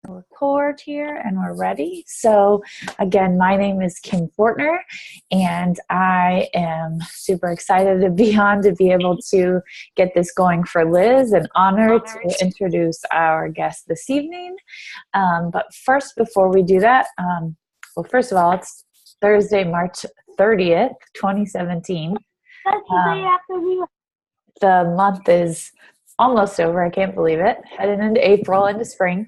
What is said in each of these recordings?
Record here and we're ready. So again, my name is Kim Fortner and I am super excited to be able to get this going for Liz, and honored to introduce our guest this evening. But first, before we do that, well, first of all, it's Thursday, March 30th, 2017. That's the day after we were. The month is almost over. I can't believe it. Heading into April, into spring.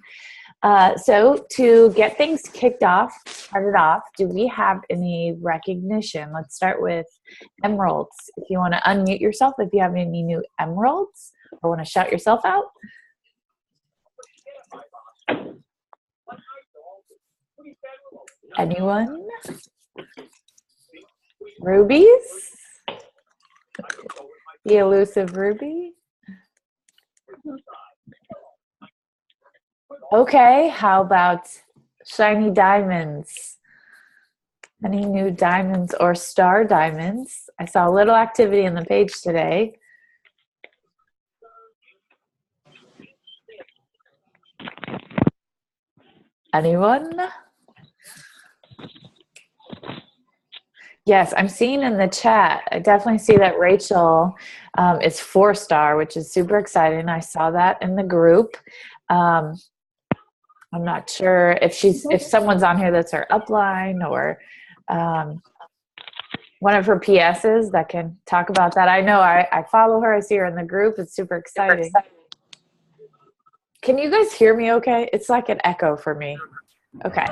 So to get things started off, do we have any recognition? Let's start with emeralds. If you want to unmute yourself, if you have any new emeralds or want to shout yourself out. Anyone? Rubies? The elusive ruby? Okay, how about shiny diamonds? Any new diamonds or star diamonds? I saw a little activity on the page today. Anyone? Yes, I'm seeing in the chat. I definitely see that Rachel is 4-star, which is super exciting. I saw that in the group. I'm not sure if someone's on here that's her upline or one of her PSs that can talk about that. I know I follow her. I see her in the group. It's super exciting. Can you guys hear me okay? It's like an echo for me. Okay.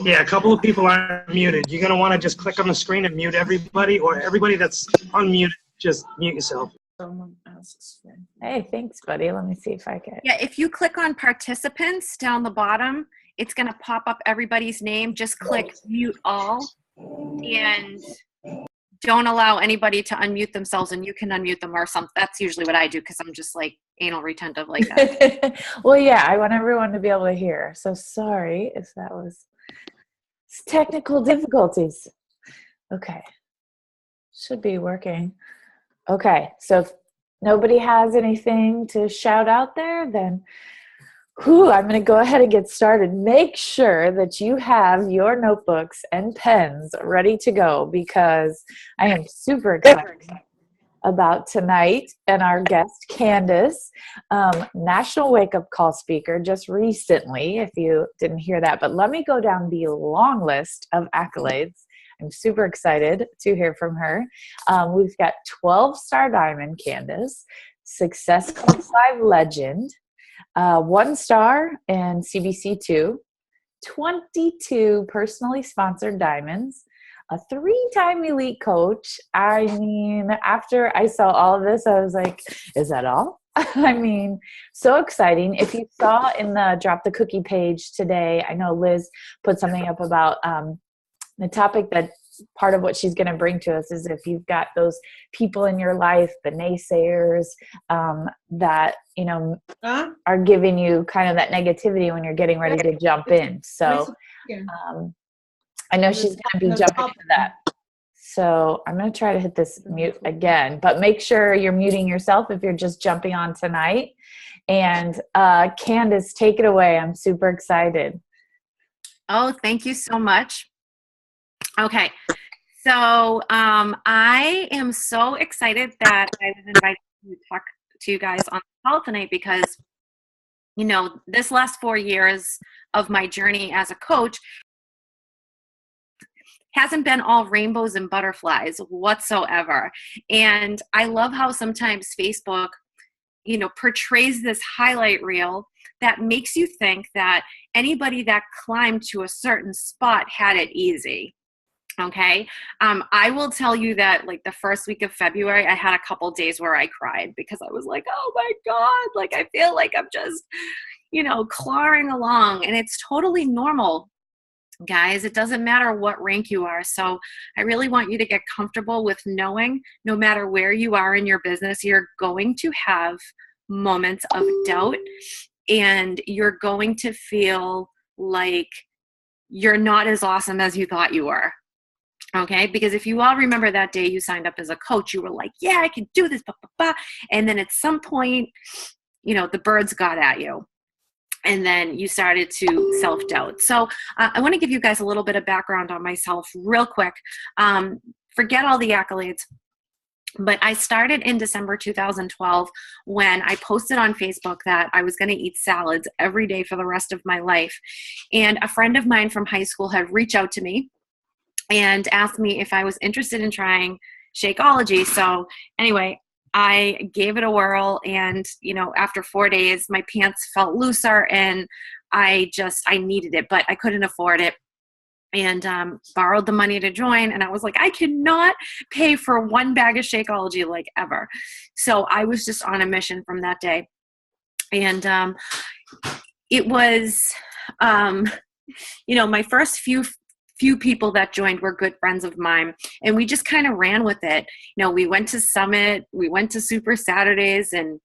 Yeah, a couple of people are muted. You're going to want to just click on the screen and mute everybody, or everybody that's unmuted, just mute yourself. Someone else's phone. Hey, thanks, buddy. Let me see if I can. Yeah, if you click on participants down the bottom, it's going to pop up everybody's name. Just click mute all and don't allow anybody to unmute themselves, and you can unmute them or something. That's usually what I do because I'm just like anal retentive like that. Well, yeah, I want everyone to be able to hear. So sorry if that was technical difficulties. Okay. Should be working. Okay, so if nobody has anything to shout out there, then I'm going to go ahead and get started. Make sure that you have your notebooks and pens ready to go, because I am super excited about tonight and our guest, Candice, National Wake Up Call speaker just recently, if you didn't hear that. But let me go down the long list of accolades. I'm super excited to hear from her. We've got 12-star diamond Candice, Success Club 5 legend, 1-star in CBC2, 22 personally sponsored diamonds, a 3-time elite coach. I mean, after I saw all of this, I was like, is that all? I mean, so exciting. If you saw in the Drop the Cookie page today, I know Liz put something up about the topic that part of what she's going to bring to us is if you've got those people in your life, the naysayers, that, are giving you kind of that negativity when you're getting ready to jump in. So I know she's going to be jumping into that. So I'm going to try to hit this mute again, but make sure you're muting yourself if you're just jumping on tonight. And Candice, take it away. I'm super excited. Oh, thank you so much. Okay, so I am so excited that I was invited to talk to you guys on the call tonight because, this last 4 years of my journey as a coach hasn't been all rainbows and butterflies whatsoever. And I love how sometimes Facebook, portrays this highlight reel that makes you think that anybody that climbed to a certain spot had it easy. Okay. I will tell you that like the first week of February, I had a couple days where I cried because I was like, oh my God, like I feel like I'm just, clawing along, and it's totally normal, guys. It doesn't matter what rank you are. So I really want you to get comfortable with knowing no matter where you are in your business, you're going to have moments of doubt, and you're going to feel like you're not as awesome as you thought you were. Okay, because if you all remember that day you signed up as a coach, you were like, yeah, I can do this, blah, blah, blah. And then at some point, the birds got at you. and then you started to self-doubt. So I want to give you guys a little bit of background on myself real quick. Forget all the accolades. But I started in December 2012 when I posted on Facebook that I was going to eat salads every day for the rest of my life. And a friend of mine from high school had reached out to me and asked me if I was interested in trying Shakeology. So anyway, I gave it a whirl, and after 4 days, my pants felt looser, and I needed it, but I couldn't afford it. And borrowed the money to join, and I was like, I cannot pay for one bag of Shakeology like ever. So I was just on a mission from that day. And it was, my first few people that joined were good friends of mine, and we just kind of ran with it. We went to Summit, we went to Super Saturdays, and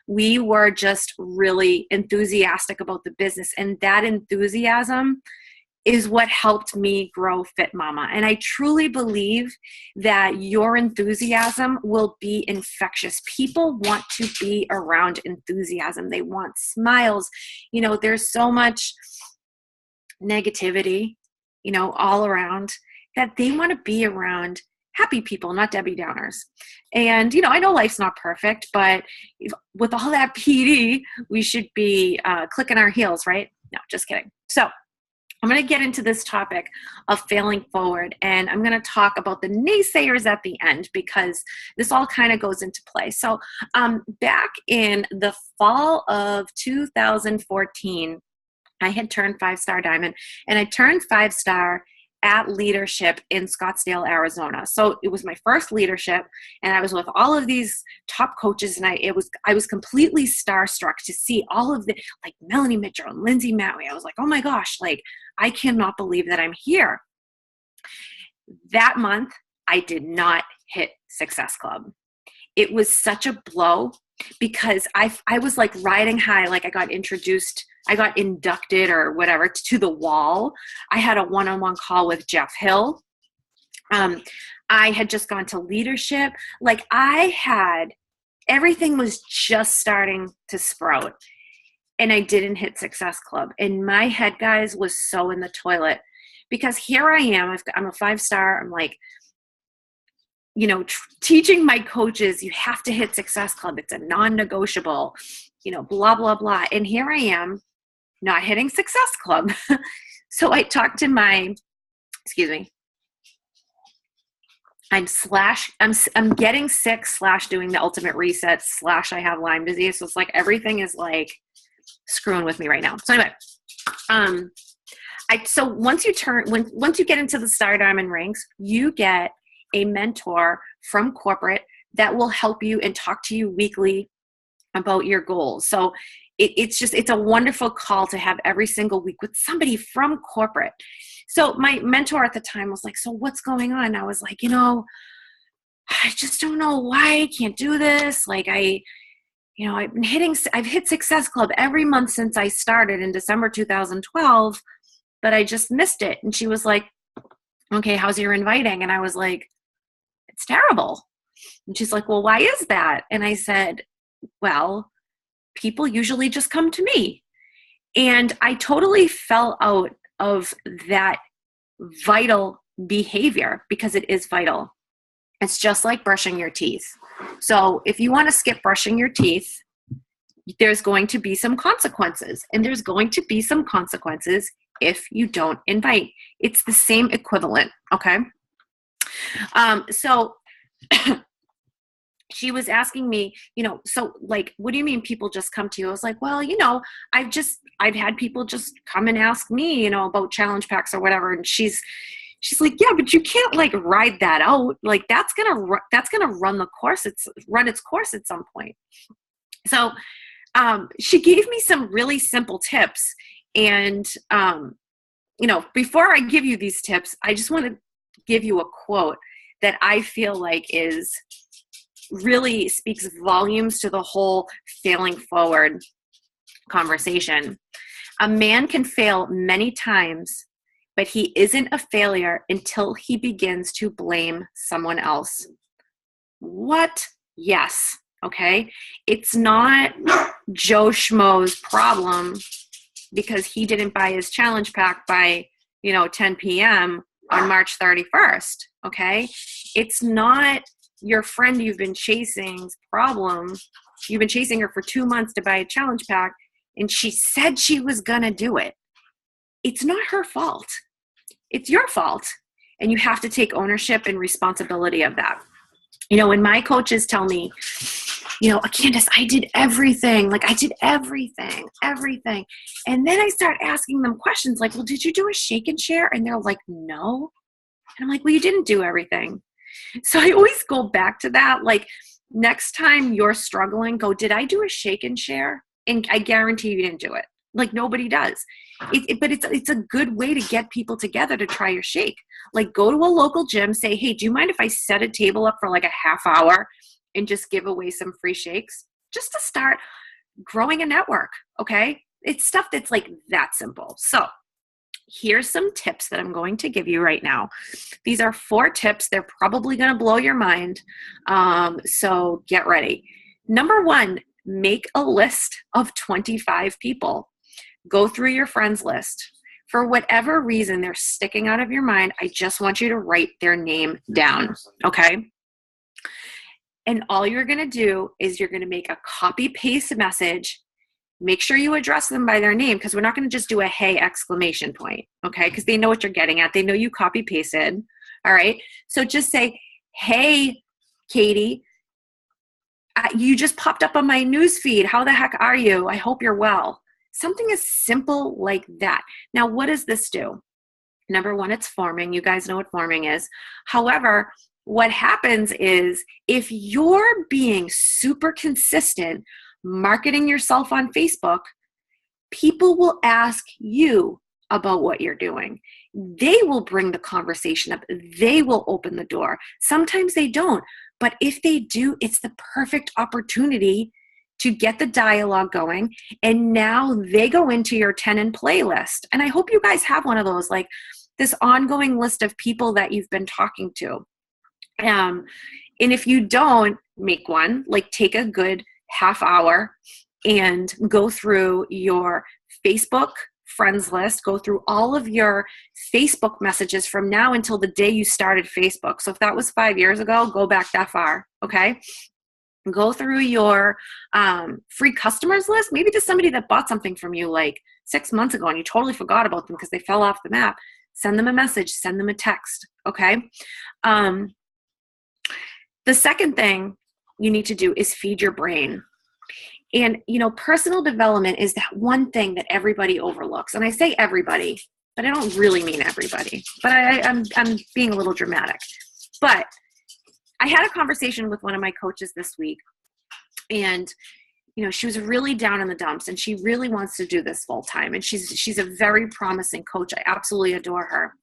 we were just really enthusiastic about the business, and that enthusiasm is what helped me grow Fit Mama. And I truly believe that your enthusiasm will be infectious. People want to be around enthusiasm. They want smiles. There's so much negativity, all around, that they want to be around happy people, not Debbie Downers. And, I know life's not perfect, but with all that PD, we should be clicking our heels, right? No, just kidding. So I'm going to get into this topic of failing forward, and I'm going to talk about the naysayers at the end, because this all kind of goes into play. So back in the fall of 2014, I had turned 5-star diamond, and I turned 5-star at leadership in Scottsdale, Arizona. So it was my first leadership, and I was with all of these top coaches, and I was completely starstruck to see all of the, like, Melanie Mitchell and Lindsay Matway. I was like, oh my gosh, like, I cannot believe that I'm here. That month, I did not hit Success Club. It was such a blow, because I was like riding high, like I got inducted or whatever to the wall. I had a one-on-one call with Jeff Hill. I had just gone to leadership. Like, everything was just starting to sprout, and I didn't hit Success Club. And my head, guys, was so in the toilet, because here I am, I'm a 5-star. I'm like, teaching my coaches, you have to hit Success Club. It's a non-negotiable, blah, blah, blah. And here I am not hitting Success Club. So I talked to I'm getting sick / doing the ultimate reset / I have Lyme disease. So it's like everything is like screwing with me right now. So anyway, so once you get into the Star Diamond ranks, you get a mentor from corporate that will help you and talk to you weekly about your goals. So it's a wonderful call to have every single week with somebody from corporate. So my mentor at the time was like, so what's going on? I was like, I just don't know why I can't do this. Like, I've hit Success Club every month since I started in December 2012, but I just missed it. And she was like, okay, how's your inviting? And I was like, it's terrible. And she's like, well, why is that? And I said, well, people usually just come to me. And I totally fell out of that vital behavior, because it is vital. It's just like brushing your teeth. So if you want to skip brushing your teeth, there's going to be some consequences. And there's going to be some consequences if you don't invite. It's the same equivalent, okay? So she was asking me, so like, what do you mean people just come to you? I was like, well, I've had people just come and ask me, about challenge packs or whatever. And she's like, yeah, but you can't like ride that out. Like, that's going to run its course at some point. So, she gave me some really simple tips. And, before I give you these tips, I just want to give you a quote that I feel like really speaks volumes to the whole failing forward conversation. A man can fail many times, but he isn't a failure until he begins to blame someone else. What? Yes. Okay. It's not Joe Schmo's problem because he didn't buy his challenge pack by, 10 p.m. on March 31st. Okay. It's not your friend you've been chasing's problem. You've been chasing her for 2 months to buy a challenge pack, and she said she was going to do it. It's not her fault. It's your fault. And you have to take ownership and responsibility of that. When my coaches tell me, Candice, I did everything. Like I did everything. And then I start asking them questions like, well, did you do a shake and share? And they're like, no. And I'm like, well, you didn't do everything. So I always go back to that. Like next time you're struggling, go, did I do a shake and share? And I guarantee you didn't do it. Like nobody does. But it's a good way to get people together to try your shake. Like go to a local gym, say, hey, do you mind if I set a table up for like a half hour and just give away some free shakes just to start growing a network? Okay. It's stuff that's like that simple. So here's some tips that I'm going to give you right now. These are 4 tips. They're probably going to blow your mind. So get ready. Number 1, make a list of 25 people. Go through your friends list. For whatever reason they're sticking out of your mind, I just want you to write their name down, okay? And all you're going to do is you're going to make a copy-paste message. Make sure you address them by their name because we're not going to just do a hey exclamation point, okay? Because they know what you're getting at. They know you copy-pasted, all right? So just say, hey, Katie, you just popped up on my news feed. How the heck are you? I hope you're well. Something as simple like that. Now, what does this do? Number 1, it's forming. You guys know what forming is. However, what happens is if you're being super consistent marketing yourself on Facebook, people will ask you about what you're doing. They will bring the conversation up. They will open the door. Sometimes they don't. But if they do, it's the perfect opportunity to get the dialogue going. And now they go into your 10 and playlist. And I hope you guys have one of those, like this ongoing list of people that you've been talking to. And if you don't, make one, like take a good half hour and go through your Facebook friends list, go through all of your Facebook messages from now until the day you started Facebook. So if that was 5 years ago, go back that far, okay? Go through your free customers list, maybe to somebody that bought something from you like 6 months ago and you totally forgot about them because they fell off the map. Send them a message, send them a text, okay? The second thing you need to do is feed your brain. And, personal development is that one thing that everybody overlooks. And I say everybody, but I don't really mean everybody. But I'm being a little dramatic. But I had a conversation with one of my coaches this week. And, she was really down in the dumps. And she really wants to do this full time. And she's a very promising coach. I absolutely adore her.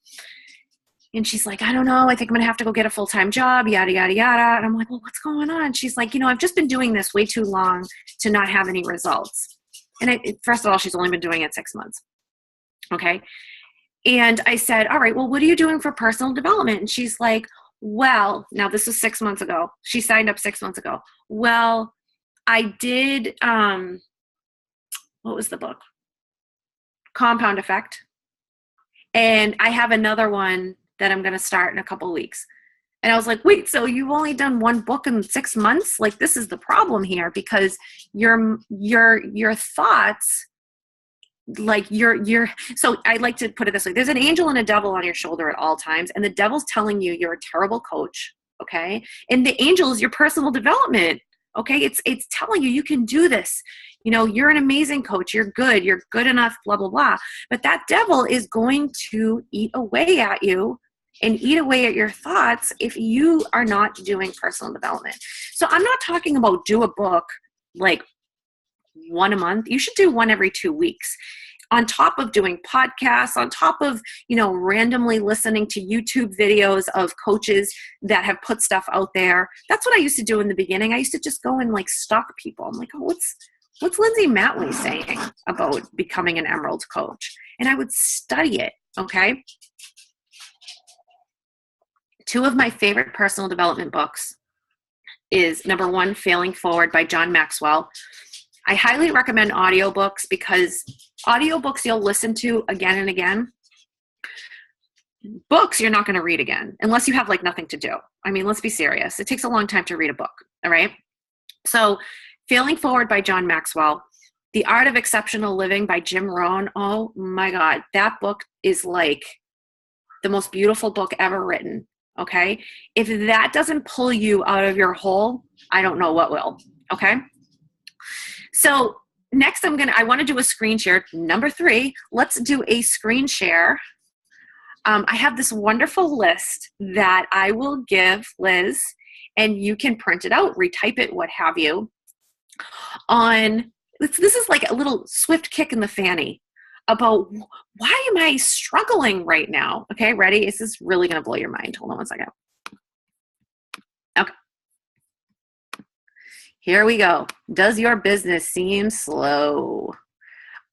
And she's like, I don't know. I think I'm going to have to go get a full-time job, yada, yada, yada. And I'm like, well, what's going on? She's like, I've just been doing this way too long to not have any results. And first of all, she's only been doing it 6 months. Okay. And I said, all right, well, what are you doing for personal development? And she's like, well, now this was 6 months ago. She signed up 6 months ago. Well, I did, what was the book? Compound Effect. And I have another one that I'm going to start in a couple of weeks. And I was like, wait, so you've only done one book in 6 months? Like, this is the problem here because your thoughts, like so I like to put it this way. There's an angel and a devil on your shoulder at all times. And the devil's telling you you're a terrible coach. Okay. And the angel is your personal development. Okay. It's telling you can do this. You're an amazing coach. You're good enough, blah, blah, blah. But that devil is going to eat away at you and eat away at your thoughts if you are not doing personal development. So I'm not talking about do a book like one a month. You should do one every 2 weeks. On top of doing podcasts, on top of, randomly listening to YouTube videos of coaches that have put stuff out there. That's what I used to do in the beginning. I used to just go and like stalk people. I'm like, oh, what's Lindsay Matley saying about becoming an Emerald coach? And I would study it, okay? 2 of my favorite personal development books is number 1, Failing Forward by John Maxwell. I highly recommend audiobooks because audiobooks you'll listen to again and again. Books you're not going to read again unless you have like nothing to do. I mean, let's be serious. It takes a long time to read a book. All right. So Failing Forward by John Maxwell, The Art of Exceptional Living by Jim Rohn. Oh my God. That book is like the most beautiful book ever written. Okay. If that doesn't pull you out of your hole, I don't know what will. Okay. So next I want to do a screen share. Number 3, let's do a screen share. I have this wonderful list that I will give Liz, and you can print it out, retype it, what have you. This is like a little swift kick in the fanny about why am I struggling right now? Okay, ready? This is really going to blow your mind. Hold on one second. Okay. Here we go. Does your business seem slow?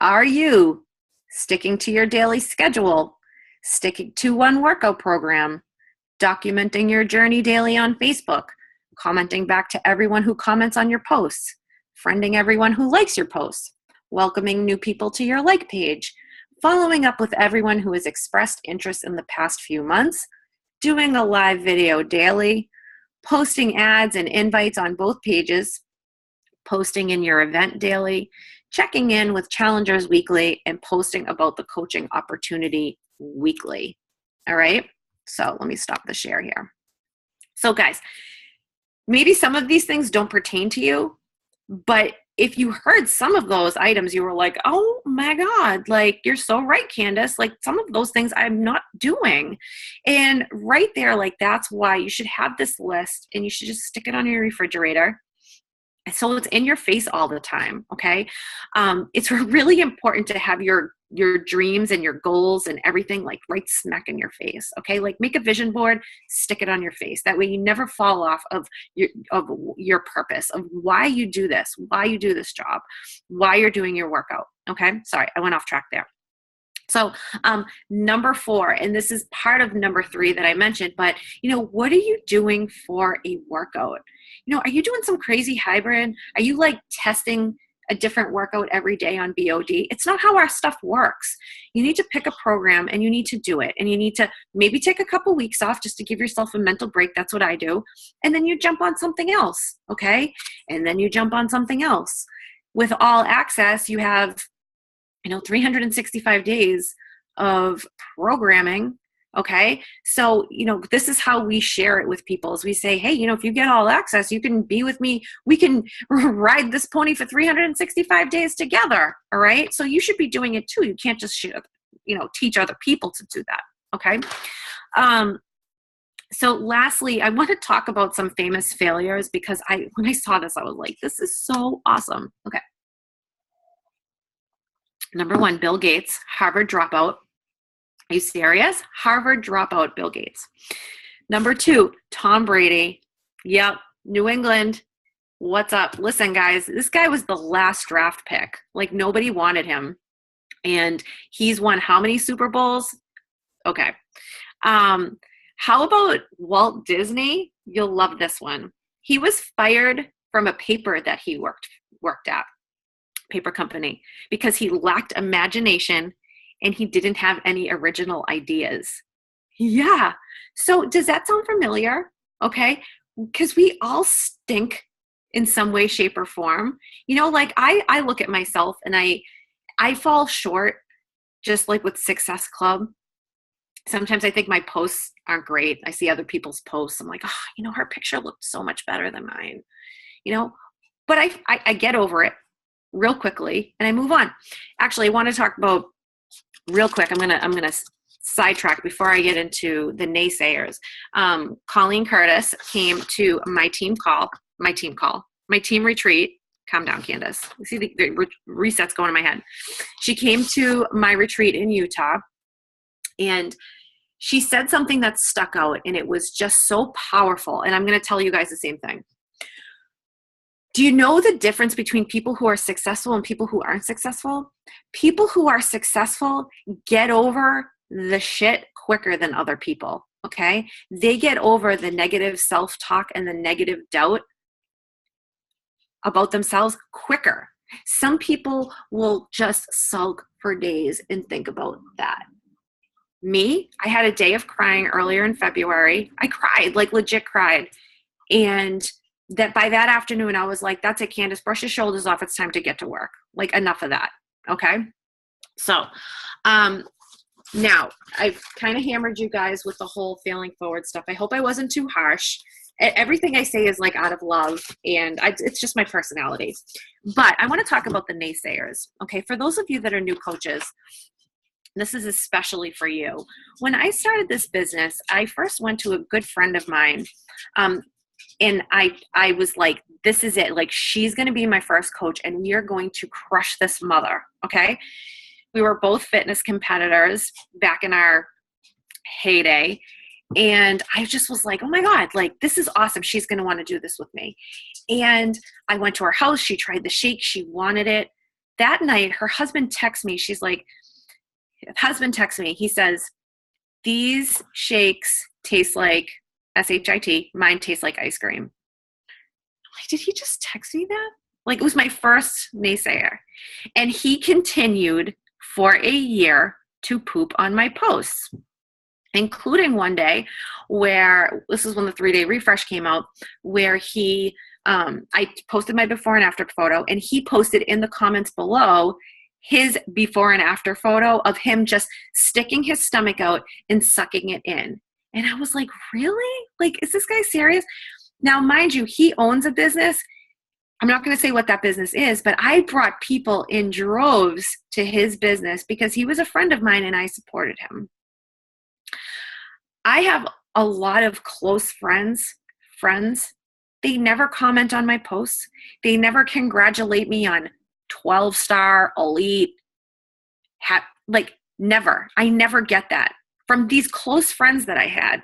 Are you sticking to your daily schedule? Sticking to one workout program, documenting your journey daily on Facebook, commenting back to everyone who comments on your posts, friending everyone who likes your posts, welcoming new people to your like page, following up with everyone who has expressed interest in the past few months, doing a live video daily, posting ads and invites on both pages, posting in your event daily, checking in with challengers weekly, and posting about the coaching opportunity weekly. All right. So let me stop the share here. So guys, maybe some of these things don't pertain to you, but if you heard some of those items, you were like, oh my God, like you're so right, Candice. Like some of those things I'm not doing. And right there, like that's why you should have this list and you should just stick it on your refrigerator. So it's in your face all the time, okay? It's really important to have your dreams and your goals and everything like right smack in your face, okay? Like make a vision board, stick it on your face. That way you never fall off of your purpose, of why you do this, why you do this job, why you're doing your workout, okay? Sorry, I went off track there. So number 4, and this is part of number 3 that I mentioned, but what are you doing for a workout? Are you doing some crazy hybrid? Are you like testing a different workout every day on BOD? It's not how our stuff works. You need to pick a program and you need to do it. And you need to maybe take a couple weeks off just to give yourself a mental break. That's what I do. And then you jump on something else. Okay. And then you jump on something else. With All Access, you have 365 days of programming. Okay. So, this is how we share it with people is we say, hey, if you get All Access, you can be with me. We can ride this pony for 365 days together. All right. So you should be doing it too. You can't just, teach other people to do that. Okay. So lastly, I want to talk about some famous failures because when I saw this, I was like, this is so awesome. Okay. Number 1, Bill Gates, Harvard dropout. Are you serious? Harvard dropout, Bill Gates. Number 2, Tom Brady. Yep, New England. What's up? Listen, guys, this guy was the last draft pick. Like nobody wanted him. And he's won how many Super Bowls? Okay. How about Walt Disney? You'll love this one. He was fired from a paper that he worked at. Paper company, because he lacked imagination and he didn't have any original ideas. Yeah. So does that sound familiar? Okay. Because we all stink in some way, shape, or form. Like I look at myself and I fall short, just like with Success Club. Sometimes I think my posts aren't great. I see other people's posts. I'm like, her picture looked so much better than mine, but I get over it real quickly and I move on. Actually, I want to talk about real quick. I'm gonna sidetrack before I get into the naysayers. Colleen Curtis came to my team retreat. Calm down, Candice. You see the resets going in my head. She came to my retreat in Utah and she said something that stuck out and it was just so powerful. And I'm going to tell you guys the same thing. Do you know the difference between people who are successful and people who aren't successful? People who are successful get over the shit quicker than other people, okay? They get over the negative self-talk and the negative doubt about themselves quicker. Some people will just sulk for days and think about that. Me, I had a day of crying earlier in February. I cried, like legit cried. And that by that afternoon, I was like, that's it, Candice, brush your shoulders off. It's time to get to work. Like, enough of that. Okay. So, now I've kind of hammered you guys with the whole failing forward stuff. I hope I wasn't too harsh. Everything I say is like out of love, and it's just my personality. But I want to talk about the naysayers. Okay. For those of you that are new coaches, this is especially for you. When I started this business, I first went to a good friend of mine. And I was like, this is it. Like, she's going to be my first coach, and we are going to crush this mother. Okay. We were both fitness competitors back in our heyday. And I just was like, oh my God, like, this is awesome. She's going to want to do this with me. And I went to her house. She tried the shake. She wanted it. That night, her husband texts me. She's like, husband texts me. He says, these shakes taste like SHIT. Mine tastes like ice cream. I'm like, did he just text me that? Like, it was my first naysayer. And he continued for a year to poop on my posts, including one day where, this is when the 3-day refresh came out, where I posted my before and after photo, and he posted in the comments below his before and after photo of him just sticking his stomach out and sucking it in. And I was like, really? Like, is this guy serious? Now, mind you, he owns a business. I'm not going to say what that business is, but I brought people in droves to his business because he was a friend of mine and I supported him. I have a lot of close friends. They never comment on my posts. They never congratulate me on 12-star, elite, like, never. I never get that from these close friends that I had.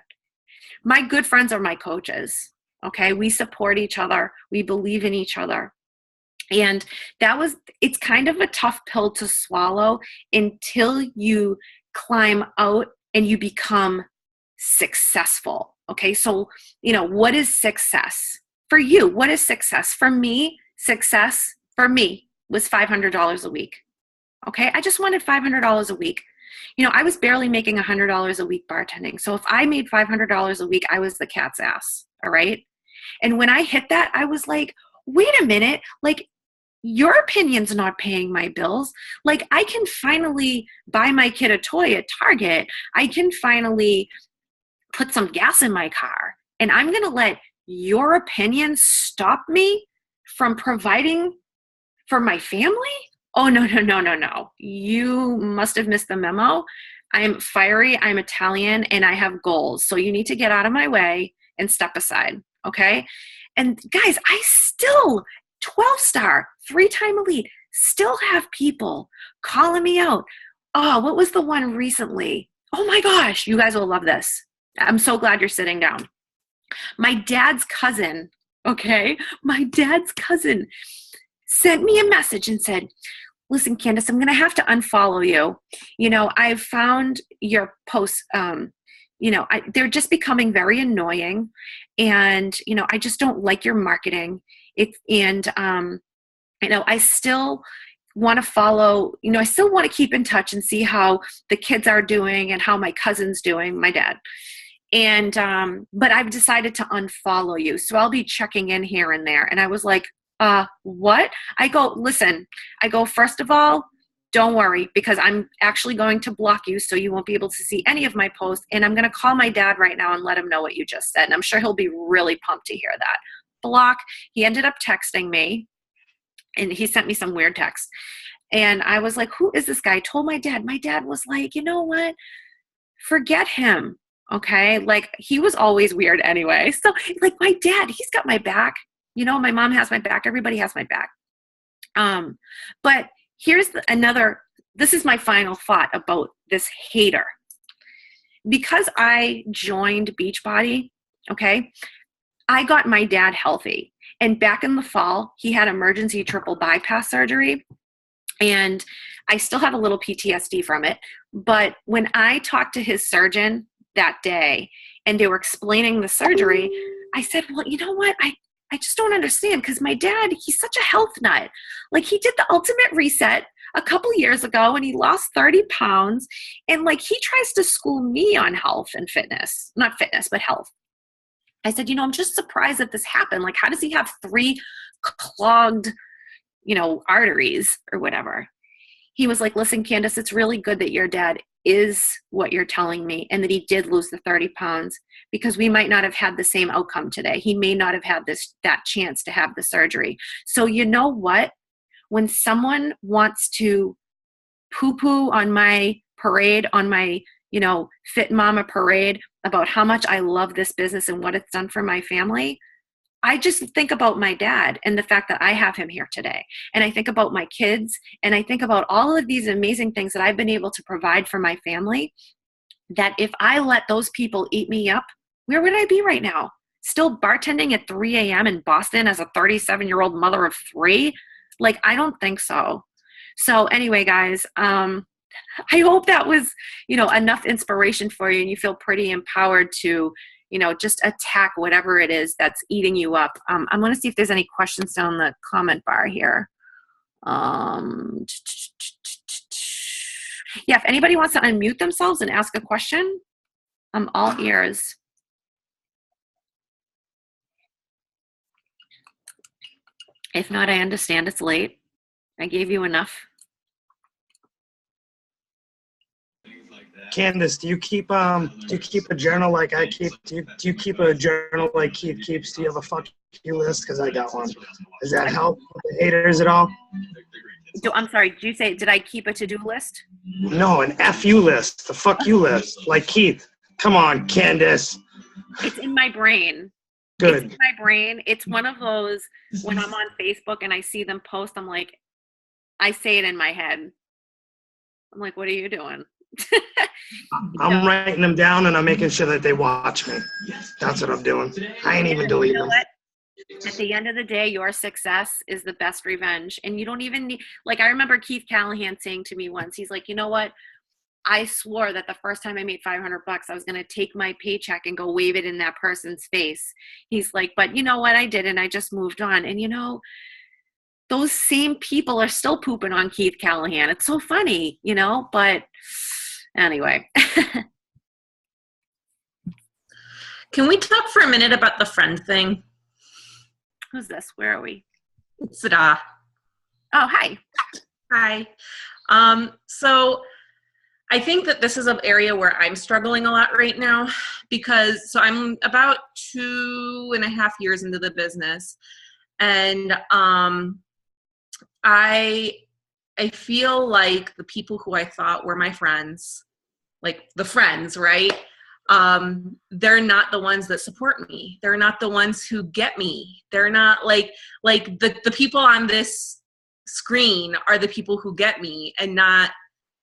My good friends are my coaches. Okay. We support each other. We believe in each other. And it's kind of a tough pill to swallow until you climb out and you become successful. Okay. So, what is success for you? What is success for me? Success for me was $500 a week. Okay. I just wanted $500 a week. I was barely making $100 a week bartending. So if I made $500 a week, I was the cat's ass. All right. And when I hit that, I was like, wait a minute, like, your opinion's not paying my bills. Like, I can finally buy my kid a toy at Target. I can finally put some gas in my car. And I'm going to let your opinion stop me from providing for my family? Oh, no. You must have missed the memo. I'm fiery, I'm Italian, and I have goals. So you need to get out of my way and step aside, okay? And guys, I still, 12-star, 3-time elite, still have people calling me out. Oh, what was the one recently? Oh my gosh, you guys will love this. I'm so glad you're sitting down. My dad's cousin, okay? My dad's cousin sent me a message and said, listen, Candice, I'm going to have to unfollow you. I've found your posts, they're just becoming very annoying. And, I just don't like your marketing. I still want to follow, I still want to keep in touch and see how the kids are doing and how my cousin's doing, my dad. And, but I've decided to unfollow you. So I'll be checking in here and there. And I was like, what? I go, listen, first of all, don't worry, because I'm actually going to block you so you won't be able to see any of my posts. And I'm going to call my dad right now and let him know what you just said. And I'm sure he'll be really pumped to hear that. Block. He ended up texting me and he sent me some weird text. And I was like, who is this guy? I told my dad. My dad was like, you know what? Forget him. Okay. Like, he was always weird anyway. So like, my dad, he's got my back. My mom has my back. Everybody has my back. But here's this is my final thought about this hater. Because I joined Beachbody, okay, I got my dad healthy. And back in the fall, he had emergency triple bypass surgery. And I still have a little PTSD from it. But when I talked to his surgeon that day and they were explaining the surgery, I said, well, you know what? I just don't understand, because my dad, he's such a health nut. Like, he did the ultimate reset a couple years ago and he lost 30 pounds. And like, he tries to school me on health and fitness, not fitness, but health. I said, I'm just surprised that this happened. Like, how does he have 3 clogged, arteries or whatever? He was like, listen, Candice, it's really good that your dad is what you're telling me and that he did lose the 30 pounds, because we might not have had the same outcome today. He may not have had that chance to have the surgery. So you know what? When someone wants to poo-poo on my parade, on my, Fit Mama parade about how much I love this business and what it's done for my family, I just think about my dad and the fact that I have him here today. And I think about my kids, and I think about all of these amazing things that I've been able to provide for my family, that if I let those people eat me up, where would I be right now? Still bartending at 3 a.m. in Boston as a 37-year-old mother of 3? Like, I don't think so. So anyway, guys, I hope that was, enough inspiration for you and you feel pretty empowered to, just attack whatever it is that's eating you up. I'm going to see if there's any questions down the comment bar here. Yeah, if anybody wants to unmute themselves and ask a question, I'm all ears. If not, I understand it's late. I gave you enough. Candice, do you keep a journal like I keep? Do you keep a journal like Keith keeps? Do you have a fuck you list? Because I got one. Does that help with the haters at all? I'm sorry, did I keep a to-do list? No, an FU list, the fuck you list, like Keith. Come on, Candice. It's in my brain. Good. It's in my brain. It's one of those, when I'm on Facebook and I see them post, I'm like, I say it in my head. I'm like, what are you doing? I'm writing them down and I'm making sure that they watch me. That's what I'm doing. I ain't even deleting them. At the end of the day, your success is the best revenge. And you don't even need, like, I remember Keith Callahan saying to me once, he's like, you know what? I swore that the first time I made $500, I was going to take my paycheck and go wave it in that person's face. He's like, but you know what? I didn't. I just moved on. And those same people are still pooping on Keith Callahan. It's so funny, but anyway. Can we talk for a minute about the friend thing? Who's this? Where are we? Sada. Oh, hi. Hi. So I think that this is an area where I'm struggling a lot right now because I'm about 2.5 years into the business, and I feel like the people who I thought were my friends, like the friends, right? They're not the ones that support me. They're not the ones who get me. They're not like the people on this screen are the people who get me, and not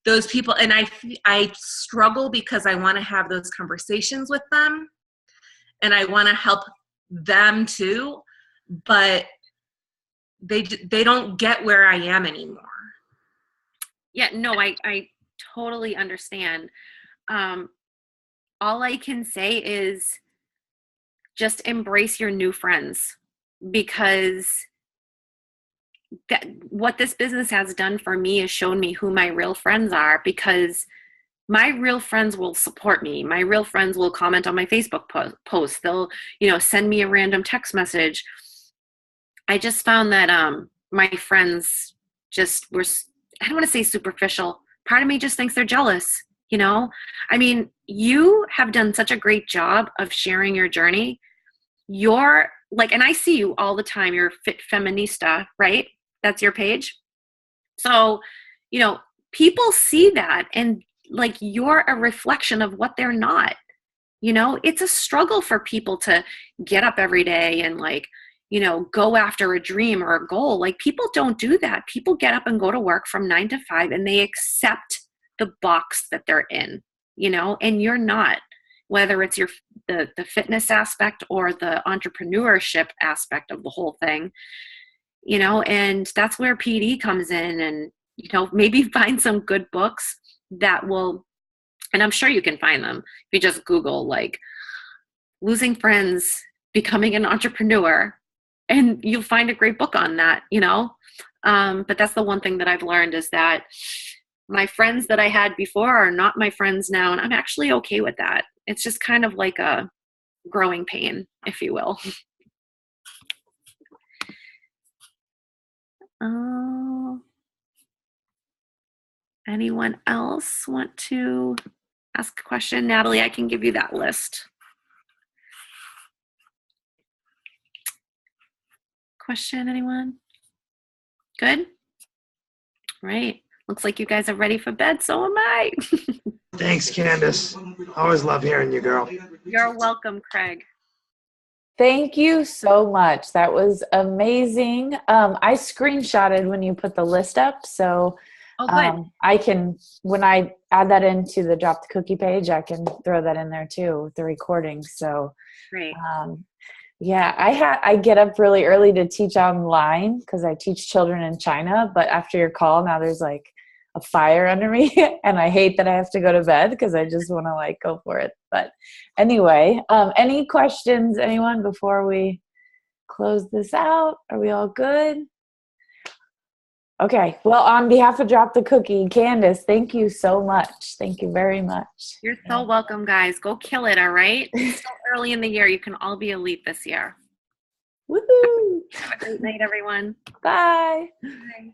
those people. And I struggle because I want to have those conversations with them and I want to help them too, but they don't get where I am anymore. Yeah, no, I totally understand. All I can say is just embrace your new friends, because what this business has done for me is shown me who my real friends are, because my real friends will support me. My real friends will comment on my Facebook post. They'll, send me a random text message. I just found that my friends just were, I don't want to say superficial. Part of me just thinks they're jealous. I mean, you have done such a great job of sharing your journey. You're like, and I see you all the time. You're Fit Feminista, right? That's your page. So, people see that, and like, you're a reflection of what they're not. It's a struggle for people to get up every day and go after a dream or a goal. Like, people don't do that. People get up and go to work from 9 to 5 and they accept the box that they're in, and you're not, whether it's the fitness aspect or the entrepreneurship aspect of the whole thing, and that's where PD comes in. And, maybe find some good books that will, and I'm sure you can find them. If you just Google losing friends, becoming an entrepreneur, and you'll find a great book on that, you know? But that's the one thing that I've learned is that my friends that I had before are not my friends now. And I'm actually okay with that. It's just kind of like a growing pain, if you will. Anyone else want to ask a question? Natalie, I can give you that list. Question, anyone? Good? Right. Looks like you guys are ready for bed. So am I. Thanks, Candice. Always love hearing you, girl. You're welcome, Craig. Thank you so much. That was amazing. I screenshotted when you put the list up, so I can, when I add that into the Drop the Cookie page, I can throw that in there too with the recording. So Great. yeah, I get up really early to teach online because I teach children in China. But after your call, now there's like a fire under me, and I hate that I have to go to bed because I just want to like go for it. But anyway, any questions, anyone, before we close this out? Are we all good? Okay. Well, on behalf of Drop the Cookie, Candice, thank you so much. Thank you very much. You're so welcome, guys. Go kill it, all right? It's still early in the year. You can all be elite this year. Woohoo! Have a great night, everyone. Bye. Bye.